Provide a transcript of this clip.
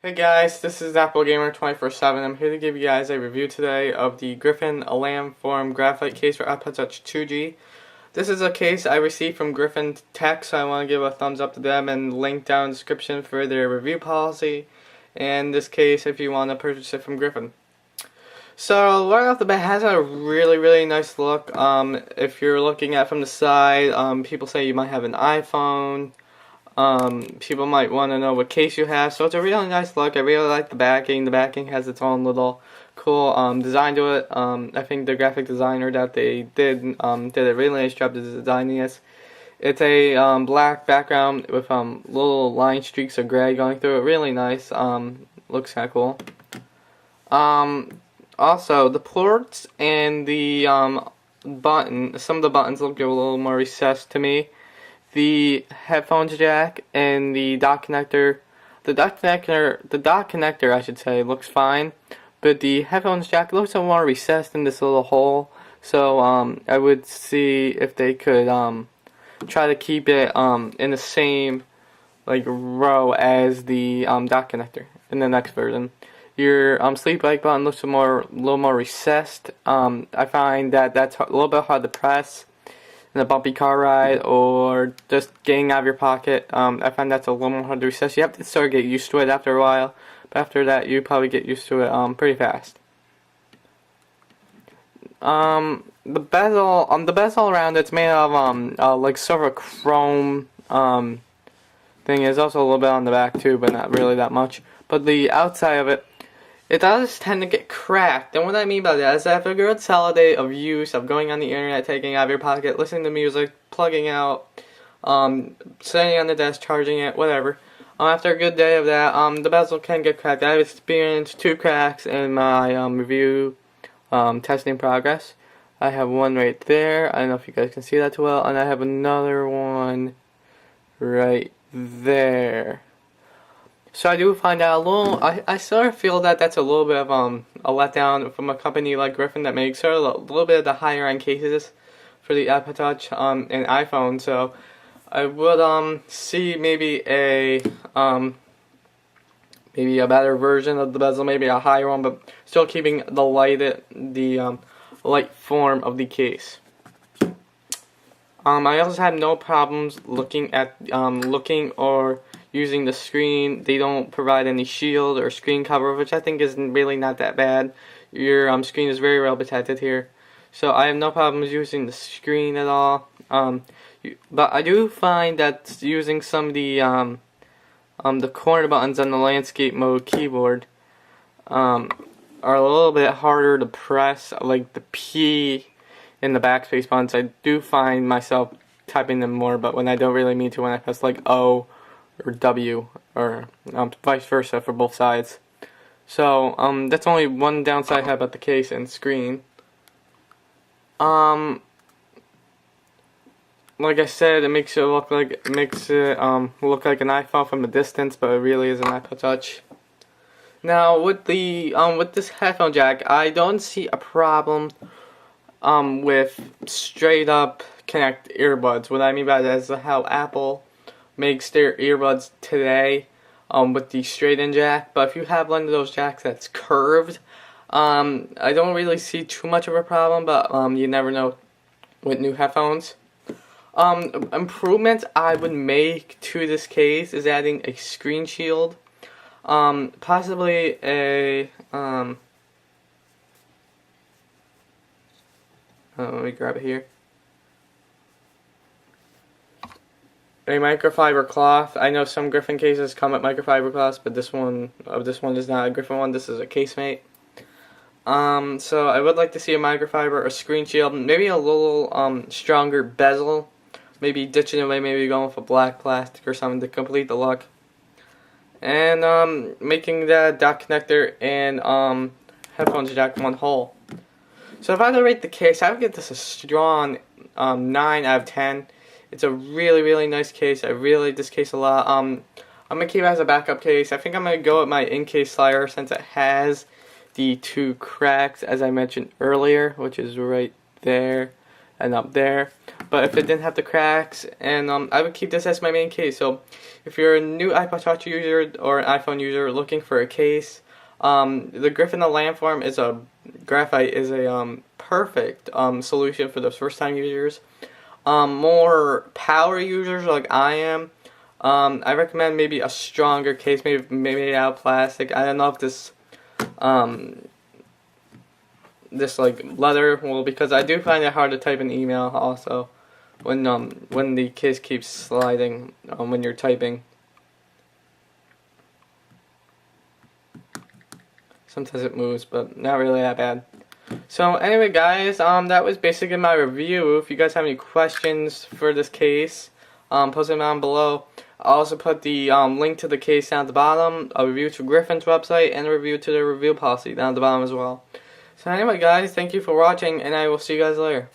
Hey guys, this is Apple Gamer 24/7. I'm here to give you guys a review today of the Griffin Elan Form Graphite case for iPod Touch 2G. This is a case I received from Griffin Tech, so I want to give a thumbs up to them and link down in the description for their review policy and this case if you want to purchase it from Griffin. So right off the bat, it has a really nice look. If you're looking at it from the side, people say you might have an iPhone. People might want to know what case you have, so it's a really nice look. I really like the backing. The backing has its own little cool design to it. I think the graphic designer that they did a really nice job designing this. It's a black background with little line streaks of gray going through it. Really nice. Looks kind of cool. Also, the ports and the button, some of the buttons look a little more recessed to me. The headphones jack and the dock connector, the dock connector I should say, looks fine, but the headphones jack looks a little more recessed in this little hole. So I would see if they could try to keep it in the same row as the dock connector in the next version. Your sleep bike button looks a little more recessed. I find that that's a little bit hard to press in a bumpy car ride or just getting out of your pocket. I find that's a little more hard to recess. You have to sort of get used to it after a while, but after that you probably get used to it pretty fast. The bezel around it's made of like silver chrome thing. Is also a little bit on the back too, but not really that much. But the outside of it, it does tend to get cracked, and what I mean by that is that after a good solid day of use, of going on the internet, taking it out of your pocket, listening to music, plugging out, sitting on the desk, charging it, whatever, after a good day of that, the bezel can get cracked. I've experienced 2 cracks in my review testing progress. I have one right there, I don't know if you guys can see that too well, and I have another one right there. So I do find out a little, I sort of feel that that's a little bit of a letdown from a company like Griffin that makes sort of a little bit of the higher end cases for the iPod Touch and iPhone. So I would see maybe a better version of the bezel, maybe a higher one, but still keeping the light form of the case. I also have no problems looking or using the screen. They don't provide any shield or screen cover, which I think is really not that bad. Your screen is very well protected here, so I have no problems using the screen at all. But I do find that using some of the corner buttons on the landscape mode keyboard are a little bit harder to press, like the P and the backspace buttons. I do find myself typing them more, but when I don't really mean to, when I press like O or W, or vice versa for both sides. So that's only one downside I have about the case and screen. Like I said, it makes it look like an iPhone from a distance, but it really is an iPod Touch. Now with this headphone jack, I don't see a problem with straight up connect earbuds. What I mean by that is how Apple makes their earbuds today with the straight-in jack. But if you have one of those jacks that's curved, I don't really see too much of a problem, but you never know with new headphones. Improvements I would make to this case is adding a screen shield, possibly a let me grab it here. A microfiber cloth. I know some Griffin cases come with microfiber cloths, but this one is not a Griffin one. This is a casemate. So I would like to see a microfiber, a screen shield, maybe a little stronger bezel. Maybe ditching away, maybe going with a black plastic or something to complete the look. And making the dock connector and headphones jack one hole. So if I had to rate the case, I would give this a strong 9 out of 10. It's a really nice case. I really like this case a lot. I'm going to keep it as a backup case. I think I'm going to go with my in-case slider since it has the 2 cracks, as I mentioned earlier, which is right there. and up there. But if it didn't have the cracks, and I would keep this as my main case. So if you're a new iPod Touch user or an iPhone user looking for a case, the Griffin Landform is a Graphite is a perfect solution for those first time users. More power users like I am, I recommend maybe a stronger case, maybe made out of plastic. I don't know if this this like leather will, because I do find it hard to type an email also when the case keeps sliding when you're typing. Sometimes it moves, but not really that bad. So anyway, guys, that was basically my review. If you guys have any questions for this case, post them down below. I'll also put the link to the case down at the bottom, a review to Griffin's website, and a review to the review policy down at the bottom as well. So anyway, guys, thank you for watching, and I will see you guys later.